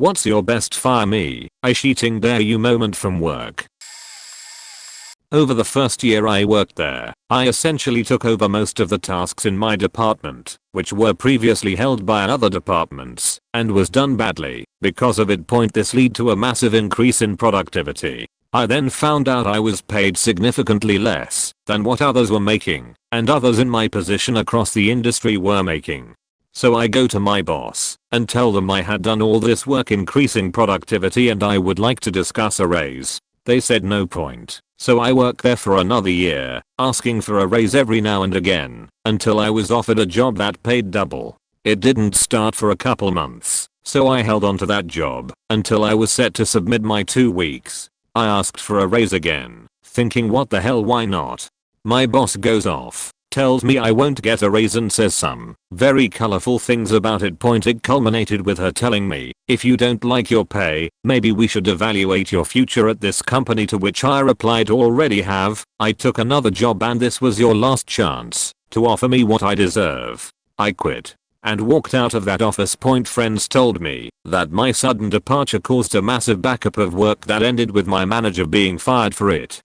What's your best fire me, I cheating dare you moment from work? Over the first year I worked there, I essentially took over most of the tasks in my department, which were previously held by other departments, and was done badly. Because of it, this led to a massive increase in productivity. I then found out I was paid significantly less than what others were making, and others in my position across the industry were making. So I go to my boss and tell them I had done all this work increasing productivity and I would like to discuss a raise. They said no point. So I worked there for another year, asking for a raise every now and again, until I was offered a job that paid double. It didn't start for a couple months, so I held on to that job until I was set to submit my 2 weeks. I asked for a raise again, thinking what the hell, why not? My boss goes off, tells me I won't get a raise and says some very colorful things about it. It culminated with her telling me, if you don't like your pay, maybe we should evaluate your future at this company, to which I replied already have. I took another job and this was your last chance to offer me what I deserve. I quit and walked out of that office. Friends told me that my sudden departure caused a massive backup of work that ended with my manager being fired for it.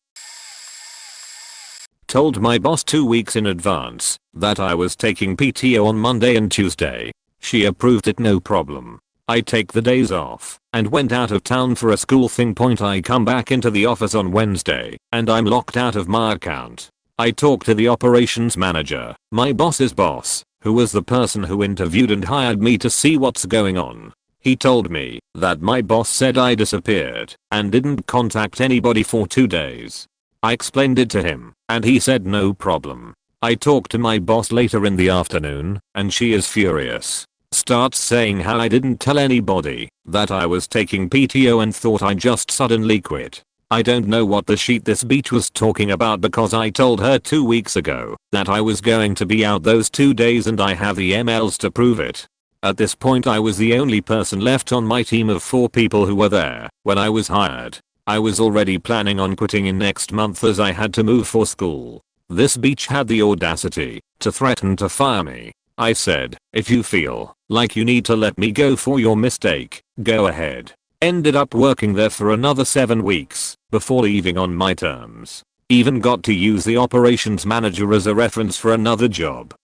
Told my boss 2 weeks in advance that I was taking PTO on Monday and Tuesday. She approved it, no problem. I take the days off and went out of town for a school thing. I come back into the office on Wednesday and I'm locked out of my account. I talk to the operations manager, my boss's boss, who was the person who interviewed and hired me, to see what's going on. He told me that my boss said I disappeared and didn't contact anybody for 2 days. I explained it to him and he said no problem. I talked to my boss later in the afternoon and she is furious. Starts saying how I didn't tell anybody that I was taking PTO and thought I just suddenly quit. I don't know what the sheet this bitch was talking about, because I told her 2 weeks ago that I was going to be out those 2 days and I have the emails to prove it. At this point I was the only person left on my team of 4 people who were there when I was hired. I was already planning on quitting in next month as I had to move for school. This bitch had the audacity to threaten to fire me. I said, if you feel like you need to let me go for your mistake, go ahead. Ended up working there for another 7 weeks before leaving on my terms. Even got to use the operations manager as a reference for another job.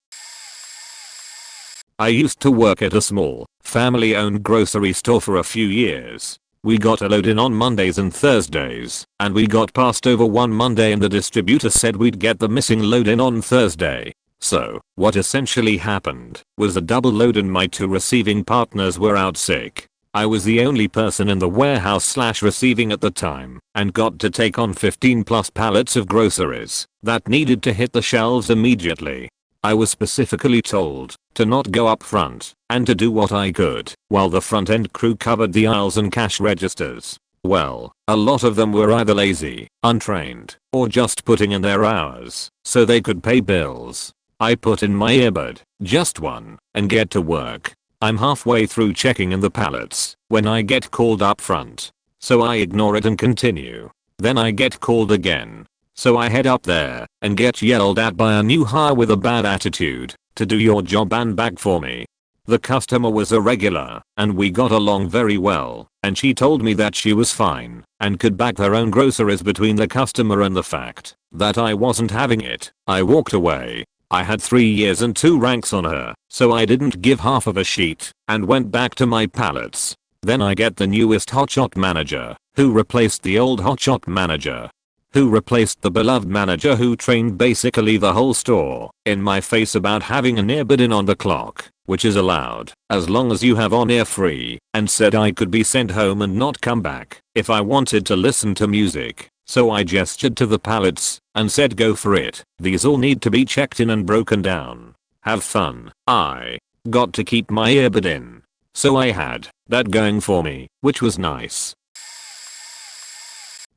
I used to work at a small, family-owned grocery store for a few years. We got a load in on Mondays and Thursdays, and we got passed over one Monday and the distributor said we'd get the missing load in on Thursday. So, what essentially happened was a double load and my 2 receiving partners were out sick. I was the only person in the warehouse / receiving at the time and got to take on 15 plus pallets of groceries that needed to hit the shelves immediately. I was specifically told to not go up front and to do what I could while the front end crew covered the aisles and cash registers. Well, a lot of them were either lazy, untrained, or just putting in their hours so they could pay bills. I put in my earbud, just one, and get to work. I'm halfway through checking in the pallets when I get called up front. So I ignore it and continue. Then I get called again. So I head up there and get yelled at by a new hire with a bad attitude to do your job and bag for me. The customer was a regular and we got along very well, and she told me that she was fine and could bag her own groceries. Between the customer and the fact that I wasn't having it, I walked away. I had 3 years and 2 ranks on her, so I didn't give half of a sheet and went back to my pallets. Then I get the newest hotshot manager, who replaced the old hotshot manager, who replaced the beloved manager who trained basically the whole store in my face about having an earbud in on the clock, which is allowed as long as you have on-air free, and said I could be sent home and not come back if I wanted to listen to music. So I gestured to the pallets and said go for it. These all need to be checked in and broken down. Have fun. I got to keep my earbud in. So I had that going for me, which was nice.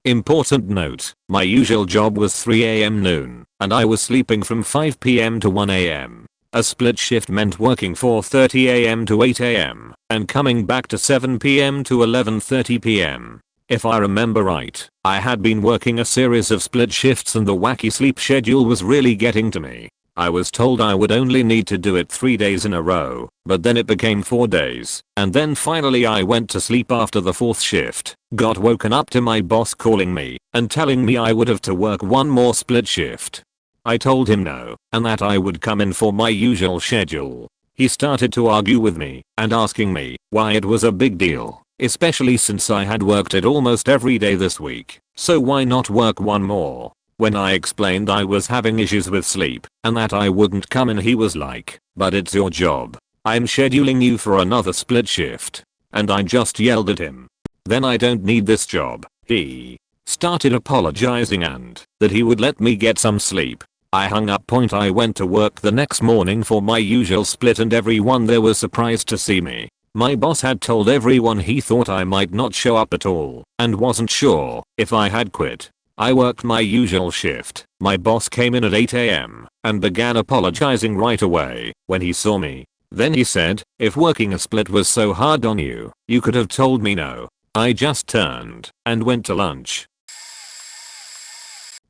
Important note, my usual job was 3 AM noon, and I was sleeping from 5 PM to 1 AM. A split shift meant working 4:30 AM to 8 AM, and coming back to 7 PM to 11:30 PM. If I remember right, I had been working a series of split shifts and the wacky sleep schedule was really getting to me. I was told I would only need to do it 3 days in a row, but then it became 4 days, and then finally I went to sleep after the 4th shift, got woken up to my boss calling me and telling me I would have to work one more split shift. I told him no, and that I would come in for my usual schedule. He started to argue with me and asking me why it was a big deal, especially since I had worked it almost every day this week, so why not work one more? When I explained I was having issues with sleep and that I wouldn't come in, he was like, "But it's your job. I'm scheduling you for another split shift." And I just yelled at him. "Then I don't need this job." He started apologizing and that he would let me get some sleep. I hung up. I went to work the next morning for my usual split and everyone there was surprised to see me. My boss had told everyone he thought I might not show up at all and wasn't sure if I had quit. I worked my usual shift. My boss came in at 8 AM and began apologizing right away when he saw me. Then he said, "If working a split was so hard on you, you could have told me no." I just turned and went to lunch.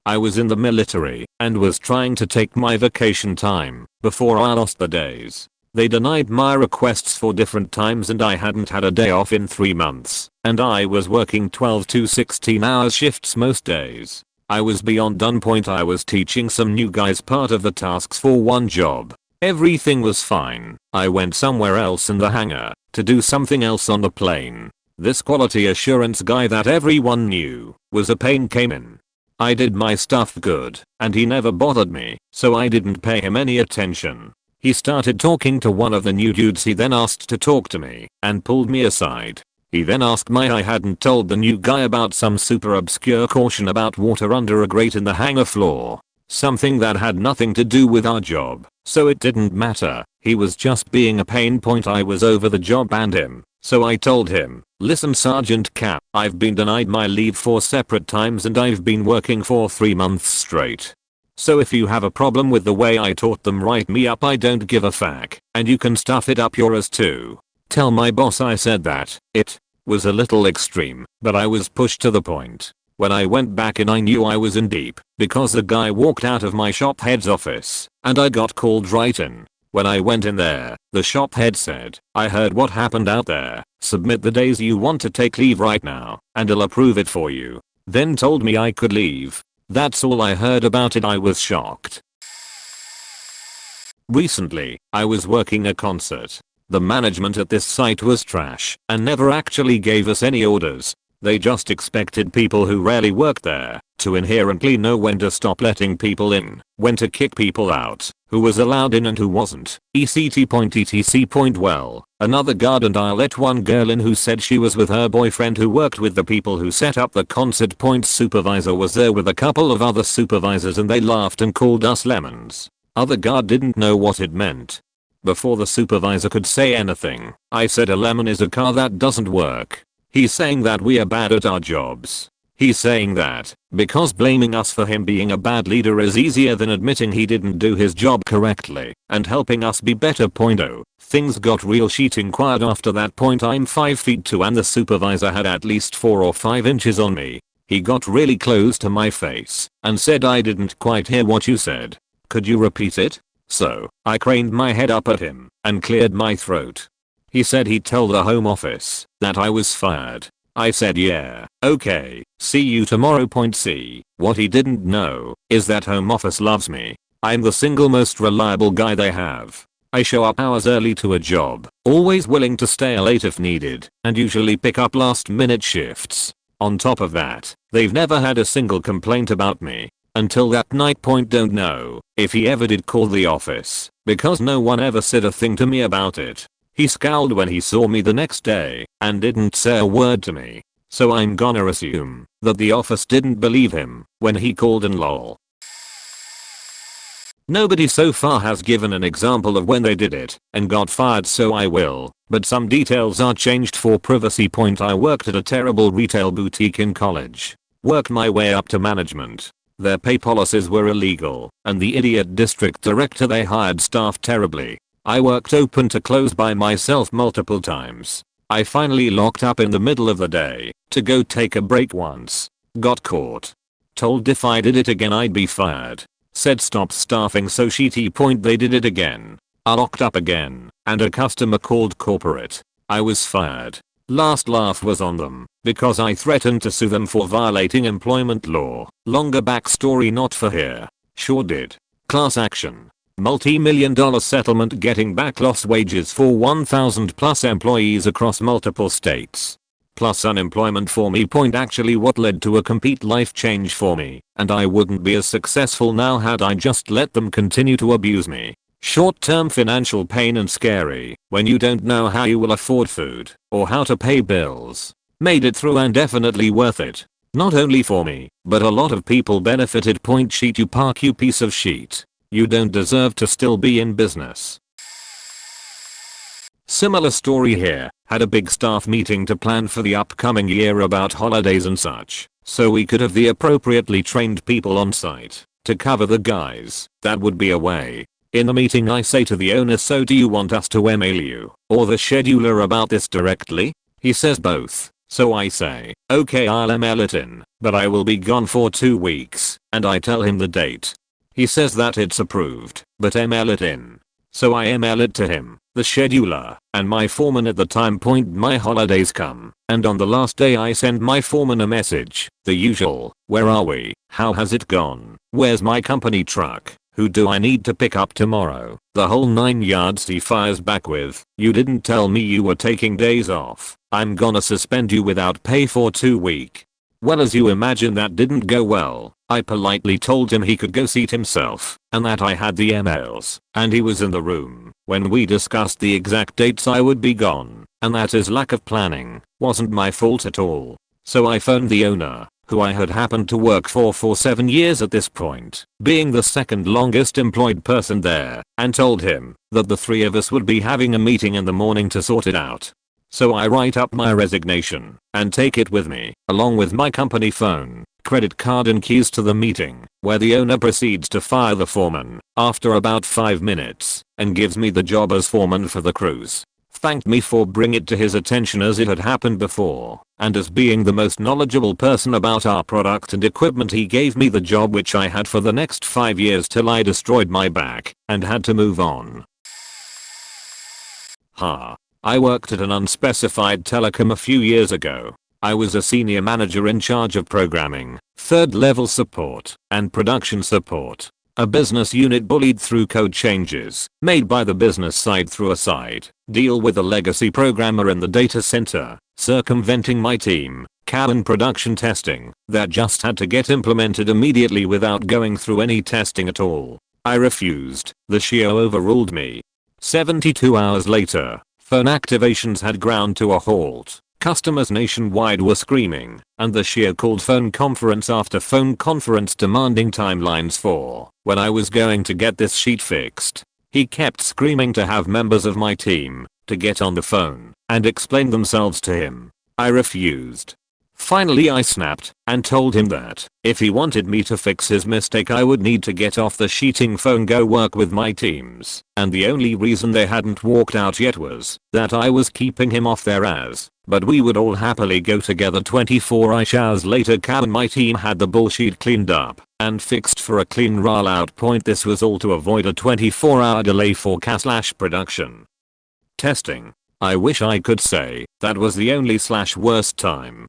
I was in the military and was trying to take my vacation time before I lost the days. They denied my requests for different times and I hadn't had a day off in 3 months, and I was working 12 to 16-hour shifts most days. I was beyond done. I was teaching some new guys part of the tasks for one job. Everything was fine. I went somewhere else in the hangar to do something else on the plane. This quality assurance guy that everyone knew was a pain came in. I did my stuff good, and he never bothered me, so I didn't pay him any attention. He started talking to one of the new dudes. He then asked to talk to me and pulled me aside. He then asked why I hadn't told the new guy about some super obscure caution about water under a grate in the hangar floor. Something that had nothing to do with our job, so it didn't matter. He was just being a pain. I was over the job and him, so I told him, "Listen Sergeant Cap, I've been denied my leave 4 separate times and I've been working for 3 months straight. So if you have a problem with the way I taught them, write me up. I don't give a fuck, and you can stuff it up your ass too." Tell my boss I said that. It was a little extreme, but I was pushed to the point. When I went back in I knew I was in deep because the guy walked out of my shop head's office and I got called right in. When I went in there, the shop head said, "I heard what happened out there. Submit the days you want to take leave right now and I'll approve it for you." Then told me I could leave. That's all I heard about it. I was shocked. Recently, I was working a concert. The management at this site was trash and never actually gave us any orders. They just expected people who rarely worked there to inherently know when to stop letting people in, when to kick people out, who was allowed in and who wasn't. etc. Well, another guard and I let one girl in who said she was with her boyfriend who worked with the people who set up the concert. Supervisor was there with a couple of other supervisors and they laughed and called us lemons. Other guard didn't know what it meant. Before the supervisor could say anything, I said a lemon is a car that doesn't work. He's saying that we are bad at our jobs. He's saying that because blaming us for him being a bad leader is easier than admitting he didn't do his job correctly and helping us be better. Things got real. She inquired after that. I'm 5'2" and the supervisor had at least 4 or 5 inches on me. He got really close to my face and said, "I didn't quite hear what you said. Could you repeat it?" So I craned my head up at him and cleared my throat. He said he'd tell the home office that I was fired. I said, "Yeah, okay, see you tomorrow." C. What he didn't know is that home office loves me. I'm the single most reliable guy they have. I show up hours early to a job, always willing to stay late if needed, and usually pick up last minute shifts. On top of that, they've never had a single complaint about me. Until that night. Don't know if he ever did call the office, because no one ever said a thing to me about it. He scowled when he saw me the next day and didn't say a word to me. So I'm gonna assume that the office didn't believe him when he called and lol. Nobody so far has given an example of when they did it and got fired, so I will, but some details are changed for privacy. I worked at a terrible retail boutique in college. Worked my way up to management. Their pay policies were illegal and the idiot district director they hired staffed terribly. I worked open to close by myself multiple times. I finally locked up in the middle of the day to go take a break once. Got caught. Told if I did it again I'd be fired. Said stop staffing so shitty point they did it again. I locked up again and a customer called corporate. I was fired. Last laugh was on them because I threatened to sue them for violating employment law. Longer backstory not for here. Sure did. Class action. Multi-million-dollar settlement getting back lost wages for 1,000 plus employees across multiple states. Plus unemployment for me. Point actually what led to a complete life change for me, and I wouldn't be as successful now had I just let them continue to abuse me. Short-term financial pain and scary when you don't know how you will afford food or how to pay bills. Made it through and definitely worth it. Not only for me, but a lot of people benefited. Point sheet you park you piece of shit. You don't deserve to still be in business. Similar story here. Had a big staff meeting to plan for the upcoming year about holidays and such, so we could have the appropriately trained people on site to cover the guys that would be away. In the meeting I say to the owner, so do you want us to email you or the scheduler about this directly? He says both. So I say, okay, I'll email it in, but I will be gone for 2 weeks, and I tell him the date. He says that it's approved, but email it in. So I email it to him, the scheduler, and my foreman at the time. Point my holidays come, and on the last day I send my foreman a message, the usual, where are we, how has it gone, where's my company truck, who do I need to pick up tomorrow, the whole 9 yards. He fires back with, you didn't tell me you were taking days off, I'm gonna suspend you without pay for 2 weeks. Well, as you imagine, that didn't go well. I politely told him he could go seat himself and that I had the emails and he was in the room when we discussed the exact dates I would be gone, and that his lack of planning wasn't my fault at all. So I phoned the owner, who I had happened to work for 7 years at this point, being the second longest employed person there, and told him that the 3 of us would be having a meeting in the morning to sort it out. So I write up my resignation and take it with me, along with my company phone, credit card and keys to the meeting, where the owner proceeds to fire the foreman after about 5 minutes and gives me the job as foreman for the cruise. Thanked me for bringing it to his attention as it had happened before, and as being the most knowledgeable person about our product and equipment he gave me the job, which I had for the next 5 years till I destroyed my back and had to move on. I worked at an unspecified telecom a few years ago. I was a senior manager in charge of programming, third level support, and production support. A business unit bullied through code changes made by the business side through a side deal with a legacy programmer in the data center, circumventing my team, CAD and production testing that just had to get implemented immediately without going through any testing at all. I refused. The SHIO overruled me. 72 hours later, phone activations had ground to a halt. Customers nationwide were screaming, and the SHIO called phone conference after phone conference demanding timelines for when I was going to get this sheet fixed. He kept screaming to have members of my team to get on the phone and explain themselves to him. I refused. Finally I snapped and told him that if he wanted me to fix his mistake I would need to get off the sheeting phone, go work with my teams, and the only reason they hadn't walked out yet was that I was keeping him off their ass, but we would all happily go together. 24 hours later, Cal and my team had the bullshit cleaned up and fixed for a clean rollout. Point this was all to avoid a 24-hour delay for production. Testing. I wish I could say that was the only / worst time.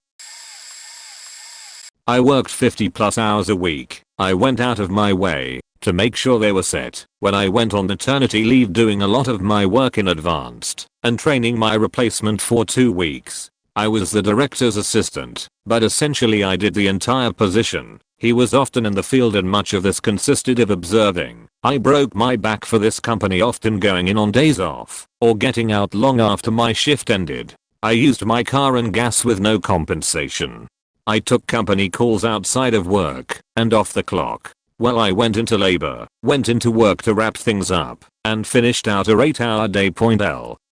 I worked 50 plus hours a week. I went out of my way to make sure they were set when I went on maternity leave, doing a lot of my work in advance and training my replacement for 2 weeks. I was the director's assistant, but essentially I did the entire position. He was often in the field and much of this consisted of observing. I broke my back for this company, often going in on days off or getting out long after my shift ended. I used my car and gas with no compensation. I took company calls outside of work and off the clock. Well, I went into labor, went into work to wrap things up, and finished out a 8-hour day.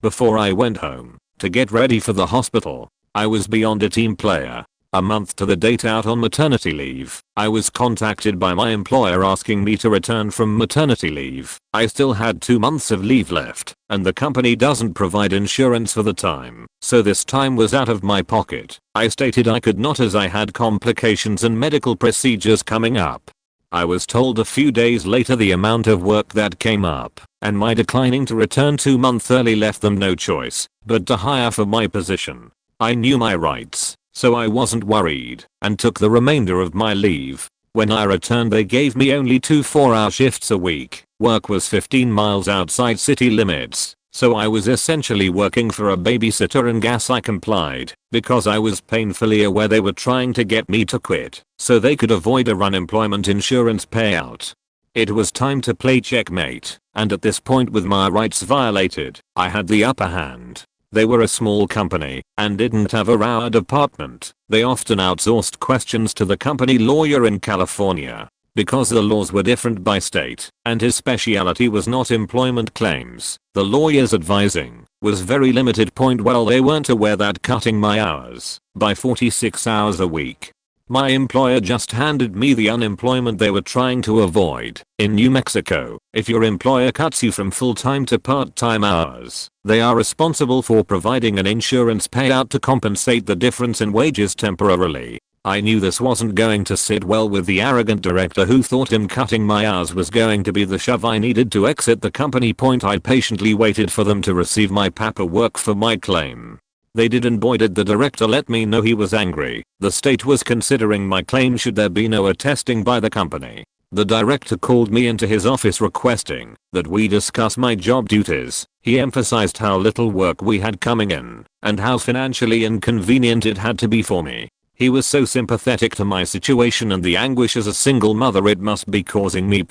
Before I went home to get ready for the hospital. I was beyond a team player. A month to the date out on maternity leave, I was contacted by my employer asking me to return from maternity leave. I still had 2 months of leave left, and the company doesn't provide insurance for the time, so this time was out of my pocket. I stated I could not as I had complications and medical procedures coming up. I was told a few days later the amount of work that came up, and my declining to return 2 months early left them no choice but to hire for my position. I knew my rights, so I wasn't worried and took the remainder of my leave. When I returned they gave me only 2 4-hour shifts a week. Work was 15 miles outside city limits, so I was essentially working for a babysitter, and I complied because I was painfully aware they were trying to get me to quit so they could avoid a unemployment insurance payout. It was time to play checkmate, and at this point, with my rights violated, I had the upper hand. They were a small company and didn't have a RAW department. They often outsourced questions to the company lawyer in California. Because the laws were different by state and his specialty was not employment claims, the lawyer's advising was very limited. Well, they weren't aware that cutting my hours by 46 hours a week. My employer just handed me the unemployment they were trying to avoid. In New Mexico, if your employer cuts you from full-time to part-time hours, they are responsible for providing an insurance payout to compensate the difference in wages temporarily. I knew this wasn't going to sit well with the arrogant director who thought him cutting my hours was going to be the shove I needed to exit the company. I patiently waited for them to receive my paperwork for my claim. They did, and boy did the director let me know he was angry. The state was considering my claim should there be no attesting by the company. The director called me into his office requesting that we discuss my job duties. He emphasized how little work we had coming in and how financially inconvenient it had to be for me. He was so sympathetic to my situation and the anguish as a single mother it must be causing me.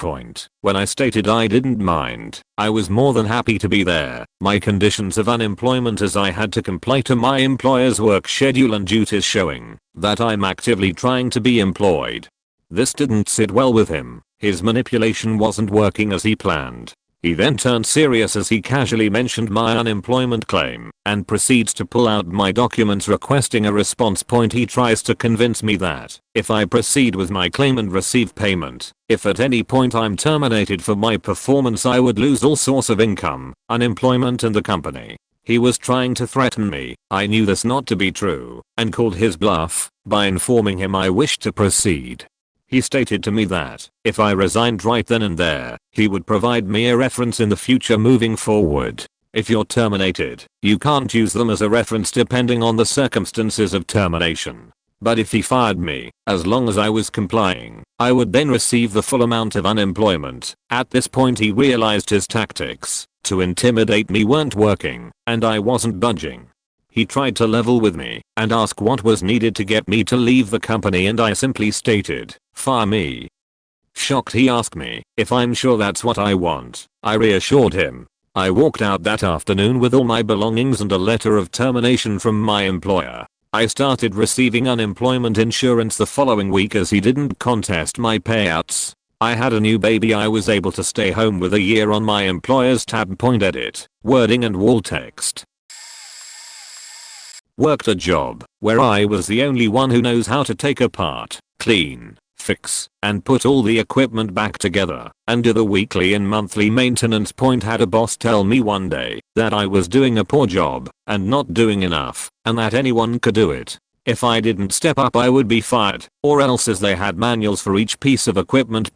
When I stated I didn't mind, I was more than happy to be there. My conditions of unemployment, as I had to comply to my employer's work schedule and duties showing that I'm actively trying to be employed. This didn't sit well with him. His manipulation wasn't working as he planned. He then turned serious as he casually mentioned my unemployment claim and proceeds to pull out my documents requesting a response. He tries to convince me that if I proceed with my claim and receive payment, if at any point I'm terminated for my performance, I would lose all source of income, unemployment, and the company. He was trying to threaten me. I knew this not to be true and called his bluff by informing him I wished to proceed. He stated to me that if I resigned right then and there, he would provide me a reference in the future moving forward. If you're terminated, you can't use them as a reference depending on the circumstances of termination. But if he fired me, as long as I was complying, I would then receive the full amount of unemployment. At this point he realized his tactics to intimidate me weren't working, and I wasn't budging. He tried to level with me and ask what was needed to get me to leave the company, and I simply stated, "Fire me." Shocked, he asked me if I'm sure that's what I want. I reassured him. I walked out that afternoon with all my belongings and a letter of termination from my employer. I started receiving unemployment insurance the following week as he didn't contest my payouts. I had a new baby. I was able to stay home with a year on my employer's tab. Edit, wording and wall text. Worked a job where I was the only one who knows how to take apart, clean, fix, and put all the equipment back together and do the weekly and monthly maintenance. Had a boss tell me one day that I was doing a poor job and not doing enough, and that anyone could do it. If I didn't step up I would be fired, or else, as they had manuals for each piece of equipment.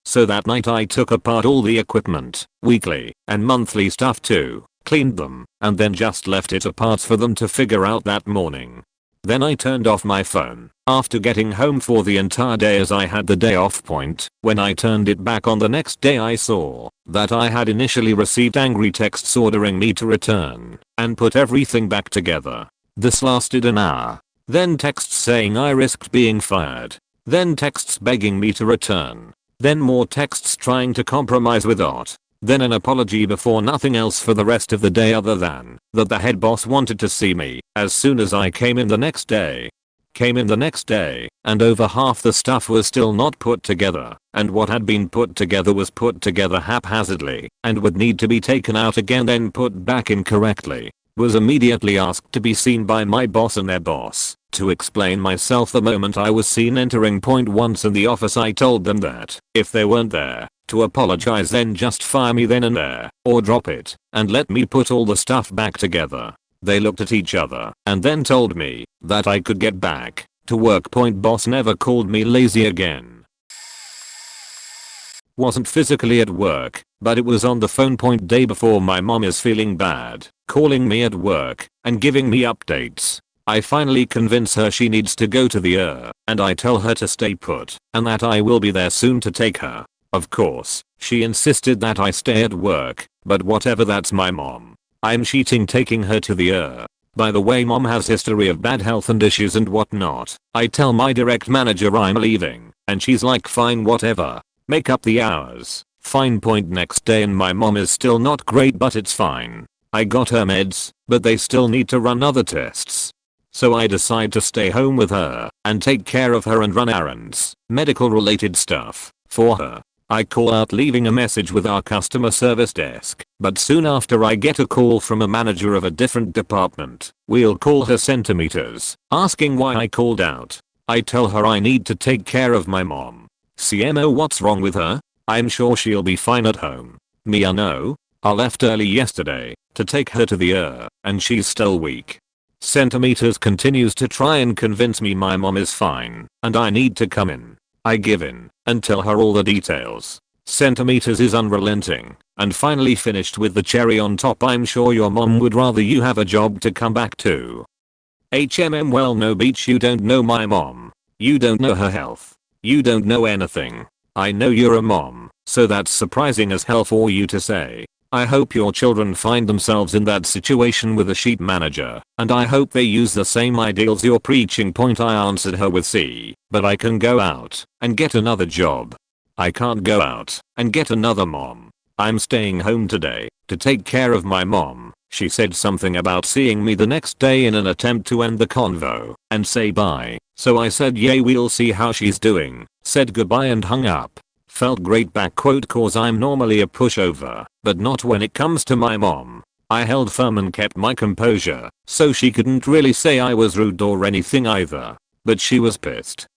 So that night I took apart all the equipment, weekly and monthly stuff too, cleaned them, and then just left it apart for them to figure out that morning. Then I turned off my phone after getting home for the entire day as I had the day off. When I turned it back on the next day I saw that I had initially received angry texts ordering me to return and put everything back together. This lasted an hour. Then texts saying I risked being fired. Then texts begging me to return. Then more texts trying to compromise with it. Then an apology before nothing else for the rest of the day, other than that the head boss wanted to see me as soon as I came in the next day. And over half the stuff was still not put together, and what had been put together was put together haphazardly and would need to be taken out again then put back incorrectly. Was immediately asked to be seen by my boss and their boss to explain myself the moment I was seen entering. Once in the office I told them that if they weren't there to apologize, then just fire me then and there, or drop it and let me put all the stuff back together. They looked at each other and then told me that I could get back to work. Boss never called me lazy again. Wasn't physically at work, but it was on the phone point day before my mom is feeling bad, calling me at work and giving me updates. I finally convince her she needs to go to the and I tell her to stay put and that I will be there soon to take her. Of course, she insisted that I stay at work, but whatever, that's my mom. I'm cheating taking her to the By the way, mom has history of bad health and issues and whatnot. I tell my direct manager I'm leaving, and she's like fine whatever. Make up the hours. Fine point next day and my mom is still not great, but it's fine. I got her meds, but they still need to run other tests. So I decide to stay home with her and take care of her and run errands, medical related stuff, for her. I call out leaving a message with our customer service desk, but soon after I get a call from a manager of a different department. We'll call her centimeters, asking why I called out. I tell her I need to take care of my mom. CMO, what's wrong with her? I'm sure she'll be fine at home. Me, no. I left early yesterday to take her to the and she's still weak. Centimeters continues to try and convince me my mom is fine and I need to come in. I give in and tell her all the details. Centimeters is unrelenting and finally finished with the cherry on top. I'm sure your mom would rather you have a job to come back to. Well, no beach, you don't know my mom. You don't know her health. You don't know anything. I know you're a mom, so that's surprising as hell for you to say. I hope your children find themselves in that situation with a sheet manager, and I hope they use the same ideals you're preaching. Point. I answered her with C, but I can go out and get another job. I can't go out and get another mom. I'm staying home today to take care of my mom. She said something about seeing me the next day in an attempt to end the convo and say bye, so I said yay, we'll see how she's doing, said goodbye and hung up. Felt great back quote cause I'm normally a pushover, but not when it comes to my mom. I held firm and kept my composure, so she couldn't really say I was rude or anything either. But she was pissed.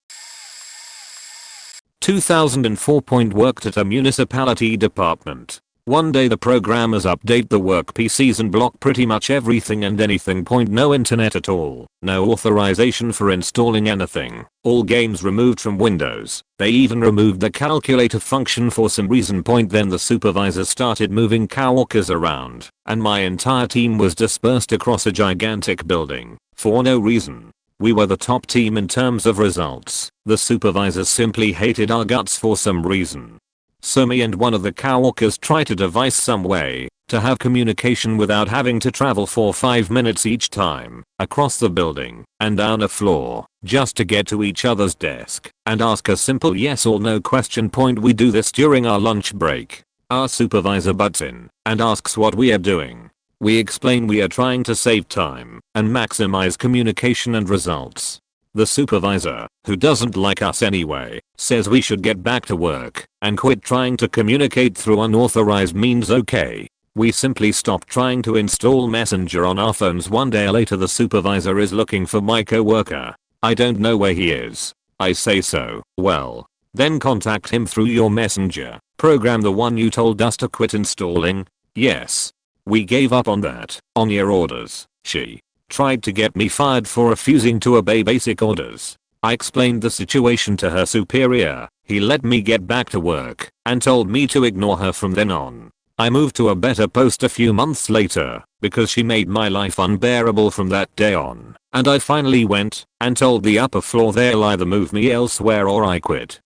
2004. Worked at a municipality department. One day the programmers update the work PCs and block pretty much everything and anything. No internet at all. No authorization for installing anything. All games removed from Windows. They even removed the calculator function for some reason. Then the supervisor started moving coworkers around and my entire team was dispersed across a gigantic building for no reason. We were the top team in terms of results. The supervisors simply hated our guts for some reason. So me and one of the coworkers tried to devise some way to have communication without having to travel for 5 minutes each time across the building and down a floor just to get to each other's desk and ask a simple yes or no question. We do this during our lunch break. Our supervisor butts in and asks what we are doing. We explain we are trying to save time and maximize communication and results. The supervisor, who doesn't like us anyway, says we should get back to work and quit trying to communicate through unauthorized means. Okay. We simply stopped trying to install Messenger on our phones. One day later the supervisor is looking for my coworker. I don't know where he is. I say so. Well, then contact him through your Messenger program, the one you told us to quit installing. Yes. We gave up on that, on your orders. She tried to get me fired for refusing to obey basic orders. I explained the situation to her superior. He let me get back to work and told me to ignore her from then on. I moved to a better post a few months later because she made my life unbearable from that day on, and I finally went and told the upper floor they'll either move me elsewhere or I quit.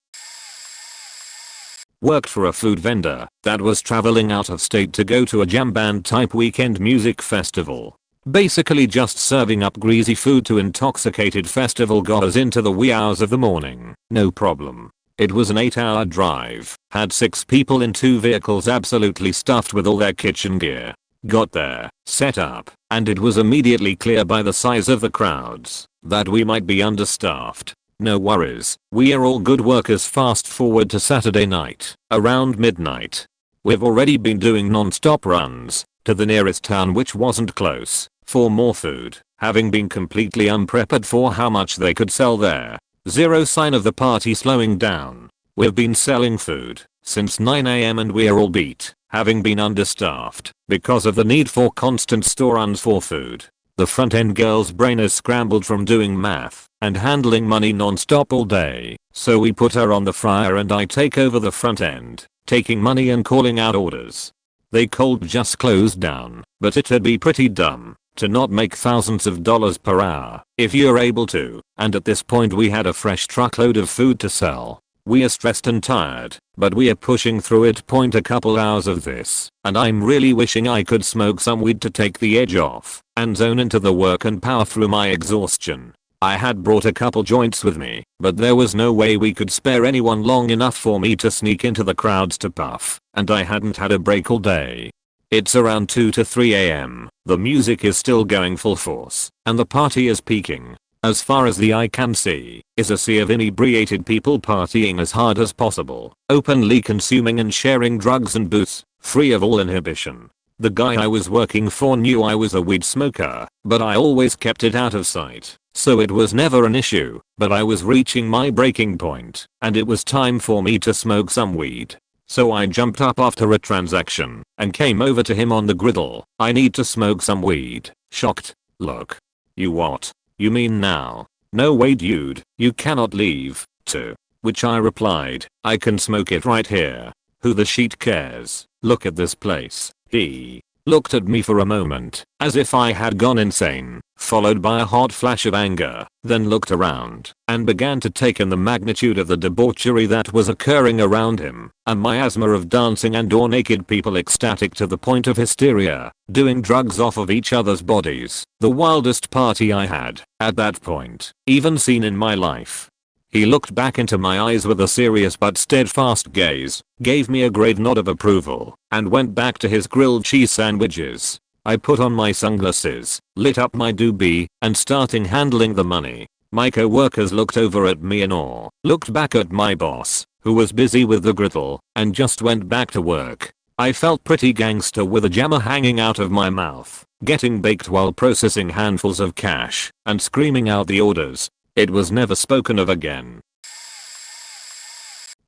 Worked for a food vendor that was traveling out of state to go to a jam band type weekend music festival. Basically just serving up greasy food to intoxicated festival goers into the wee hours of the morning. No problem. It was an 8-hour drive. Had 6 people in 2 vehicles absolutely stuffed with all their kitchen gear. Got there, set up, and it was immediately clear by the size of the crowds that we might be understaffed. No worries, we are all good workers. Fast forward to Saturday night, around midnight. We've already been doing non-stop runs to the nearest town which wasn't close for more food, having been completely unprepared for how much they could sell there. Zero sign of the party slowing down. We've been selling food since 9 AM and we are all beat, having been understaffed because of the need for constant store runs for food. The front end girl's brain is scrambled from doing math and handling money non-stop all day, so we put her on the fryer and I take over the front end, taking money and calling out orders. They could just close down, but it'd be pretty dumb to not make thousands of dollars per hour if you're able to, and at this point we had a fresh truckload of food to sell. We are stressed and tired, but we are pushing through it. A couple hours of this, and I'm really wishing I could smoke some weed to take the edge off and zone into the work and power through my exhaustion. I had brought a couple joints with me, but there was no way we could spare anyone long enough for me to sneak into the crowds to puff, and I hadn't had a break all day. It's around 2 to 3 am, the music is still going full force, and the party is peaking. As far as the eye can see, is a sea of inebriated people partying as hard as possible, openly consuming and sharing drugs and booze, free of all inhibition. The guy I was working for knew I was a weed smoker, but I always kept it out of sight, so it was never an issue, but I was reaching my breaking point, and it was time for me to smoke some weed. So I jumped up after a transaction and came over to him on the griddle. I need to smoke some weed. Shocked. Look. You what? You mean now? No way dude, you cannot leave. To which I replied, I can smoke it right here. Who the shit cares? Look at this place. He looked at me for a moment, as if I had gone insane, followed by a hot flash of anger, then looked around and began to take in the magnitude of the debauchery that was occurring around him, a miasma of dancing and or naked people ecstatic to the point of hysteria, doing drugs off of each other's bodies, the wildest party I had, at that point, even seen in my life. He looked back into my eyes with a serious but steadfast gaze, gave me a great nod of approval, and went back to his grilled cheese sandwiches. I put on my sunglasses, lit up my doobie, and starting handling the money. My co-workers looked over at me in awe, looked back at my boss, who was busy with the griddle, and just went back to work. I felt pretty gangster with a jammer hanging out of my mouth, getting baked while processing handfuls of cash, and screaming out the orders. It was never spoken of again.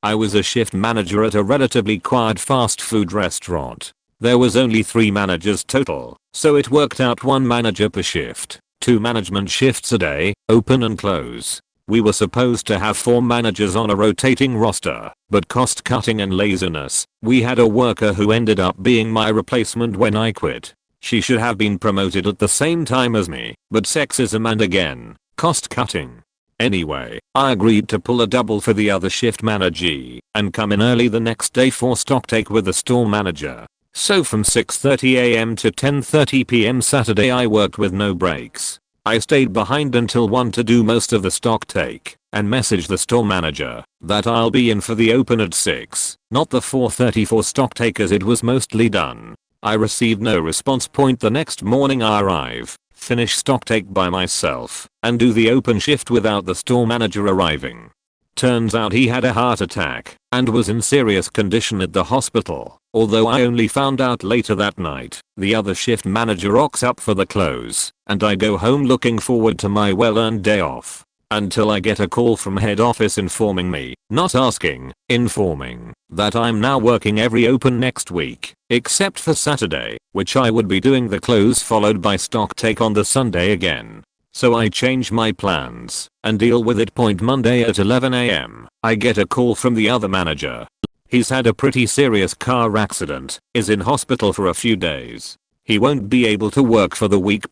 I was a shift manager at a relatively quiet fast food restaurant. There was only 3 managers total, so it worked out 1 manager per shift, 2 management shifts a day, open and close. We were supposed to have 4 managers on a rotating roster, but cost cutting and laziness, we had a worker who ended up being my replacement when I quit. She should have been promoted at the same time as me, but sexism and again, cost cutting. Anyway, I agreed to pull a double for the other shift manager and come in early the next day for stock take with the store manager. So from 6:30 am to 10:30 pm Saturday I worked with no breaks. I stayed behind until 1 to do most of the stock take and messaged the store manager that I'll be in for the open at 6, not the 4:30 for stock take as it was mostly done. I received no response. The next morning I arrive, finish stock take by myself, and do the open shift without the store manager arriving. Turns out he had a heart attack and was in serious condition at the hospital, although I only found out later that night. The other shift manager rocks up for the close, and I go home looking forward to my well-earned day off. Until I get a call from head office informing me, not asking, informing, that I'm now working every open next week, except for Saturday, which I would be doing the close followed by stock take on the Sunday again. So I change my plans and deal with it. Monday at 11 am, I get a call from the other manager. He's had a pretty serious car accident, is in hospital for a few days. He won't be able to work for the week.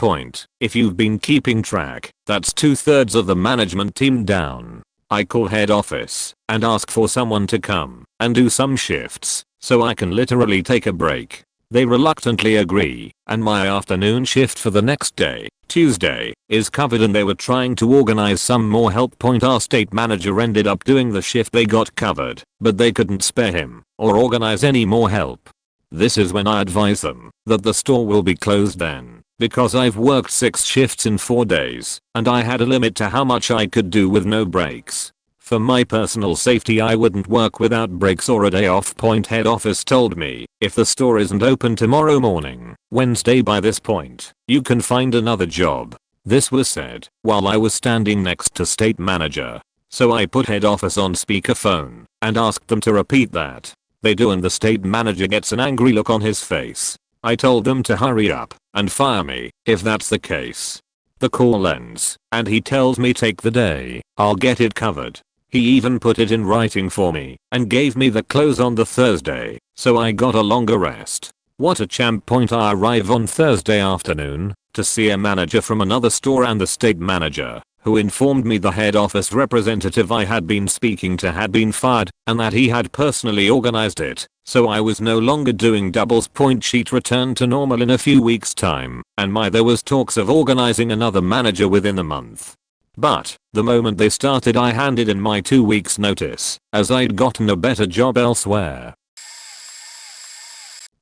If you've been keeping track, that's 2/3 of the management team down. I call head office and ask for someone to come and do some shifts so I can literally take a break. They reluctantly agree, and my afternoon shift for the next day, Tuesday, is covered and they were trying to organize some more help. Our state manager ended up doing the shift they got covered, but they couldn't spare him or organize any more help. This is when I advise them that the store will be closed then, because I've worked 6 shifts in 4 days, and I had a limit to how much I could do with no breaks. For my personal safety I wouldn't work without breaks or a day off. Head office told me, if the store isn't open tomorrow morning, Wednesday by this point, you can find another job. This was said while I was standing next to state manager. So I put head office on speakerphone and asked them to repeat that. They do, and the state manager gets an angry look on his face. I told them to hurry up and fire me if that's the case. The call ends, and he tells me take the day, I'll get it covered. He even put it in writing for me, and gave me the close on the Thursday, so I got a longer rest. What a champ. I arrive on Thursday afternoon, to see a manager from another store and the state manager, who informed me the head office representative I had been speaking to had been fired, and that he had personally organized it, so I was no longer doing doubles. Sheet returned to normal in a few weeks time, and there was talks of organizing another manager within a month. But, the moment they started I handed in my 2 weeks notice, as I'd gotten a better job elsewhere.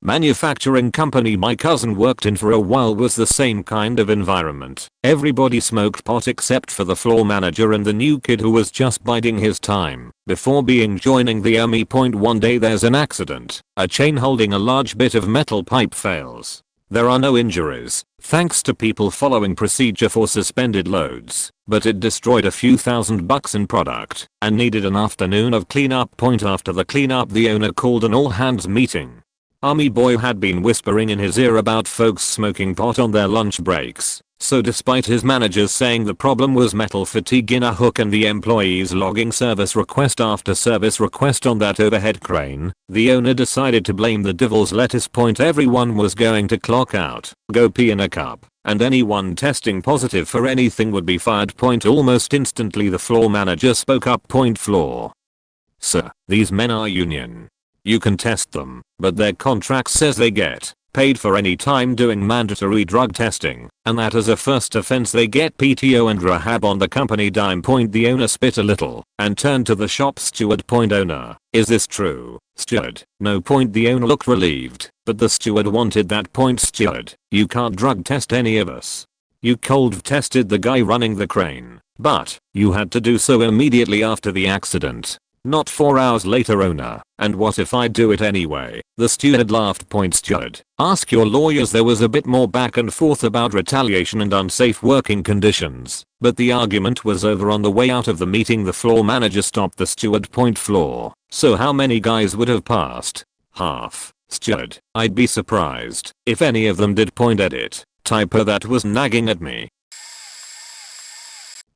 Manufacturing company my cousin worked in for a while was the same kind of environment. Everybody smoked pot except for the floor manager and the new kid who was just biding his time before joining the army. One day there's an accident. A chain holding a large bit of metal pipe fails. There are no injuries, thanks to people following procedure for suspended loads, but it destroyed a few $1,000 in product and needed an afternoon of cleanup. After the cleanup the owner called an all hands meeting. Army boy had been whispering in his ear about folks smoking pot on their lunch breaks, so despite his managers saying the problem was metal fatigue in a hook and the employees logging service request after service request on that overhead crane, the owner decided to blame the devil's lettuce. Everyone was going to clock out, go pee in a cup, and anyone testing positive for anything would be fired. Almost instantly the floor manager spoke up. Floor. Sir, these men are union. You can test them, but their contract says they get paid for any time doing mandatory drug testing, and that as a first offense they get PTO and rehab on the company dime. The owner spit a little and turned to the shop steward. Owner, is this true? Steward, no. The owner looked relieved, but the steward wanted that. Steward, you can't drug test any of us. You cold tested the guy running the crane, but you had to do so immediately after the accident. Not 4 hours later. Owner, and what if I do it anyway? The steward laughed. Steward, ask your lawyers. There was a bit more back and forth about retaliation and unsafe working conditions, but the argument was over on the way out of the meeting. The floor manager stopped the steward. Floor, so how many guys would have passed? Half. Steward, I'd be surprised if any of them did. Edit, typo that was nagging at me.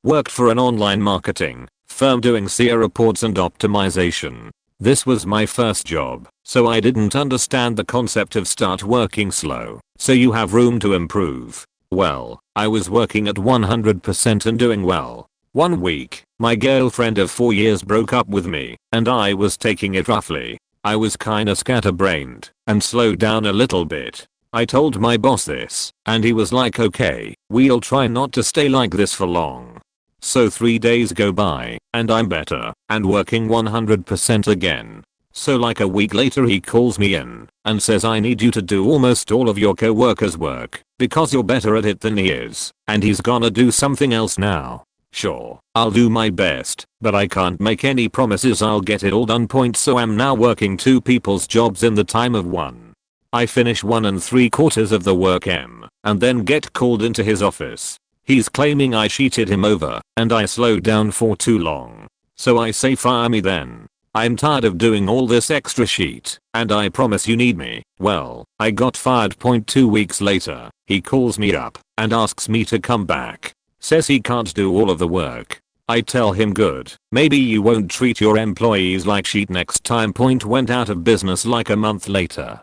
Worked for an online marketing firm doing SEO reports and optimization. This was my first job, so I didn't understand the concept of start working slow, so you have room to improve. Well, I was working at 100% and doing well. 1 week, my girlfriend of 4 years broke up with me, and I was taking it roughly. I was kinda scatterbrained and slowed down a little bit. I told my boss this, and he was like, okay, we'll try not to stay like this for long. So 3 days go by, and I'm better, and working 100% again. So like a week later he calls me in, and says I need you to do almost all of your co-workers' work, because you're better at it than he is, and he's gonna do something else now. Sure, I'll do my best, but I can't make any promises I'll get it all done. So I'm now working 2 people's jobs in the time of 1. I finish 1 3/4 of the work and then get called into his office. He's claiming I cheated him over, and I slowed down for too long. So I say fire me then. I'm tired of doing all this extra shit, and I promise you need me. Well, I got fired. 2 weeks later, he calls me up and asks me to come back. Says he can't do all of the work. I tell him good, maybe you won't treat your employees like shit next time. Went out of business like a month later.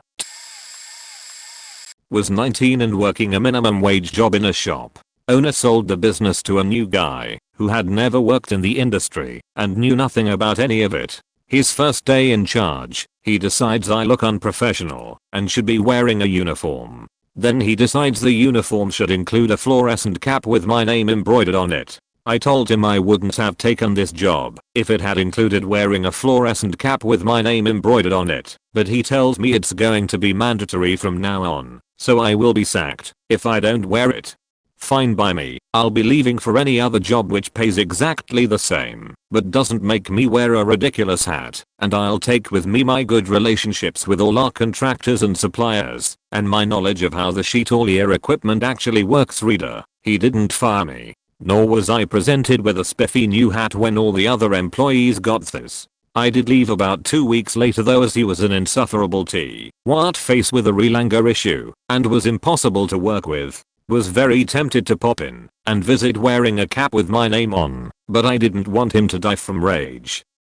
Was 19 and working a minimum wage job in a shop. Owner sold the business to a new guy who had never worked in the industry and knew nothing about any of it. His first day in charge, he decides I look unprofessional and should be wearing a uniform. Then he decides the uniform should include a fluorescent cap with my name embroidered on it. I told him I wouldn't have taken this job if it had included wearing a fluorescent cap with my name embroidered on it, but he tells me it's going to be mandatory from now on, so I will be sacked if I don't wear it. Fine by me, I'll be leaving for any other job which pays exactly the same, but doesn't make me wear a ridiculous hat, and I'll take with me my good relationships with all our contractors and suppliers, and my knowledge of how the sheet all year equipment actually works. Reader, he didn't fire me, nor was I presented with a spiffy new hat when all the other employees got this. I did leave about 2 weeks later though, as he was an insufferable T-What face with a real anger issue, and was impossible to work with. Was very tempted to pop in and visit wearing a cap with my name on, but I didn't want him to die from rage.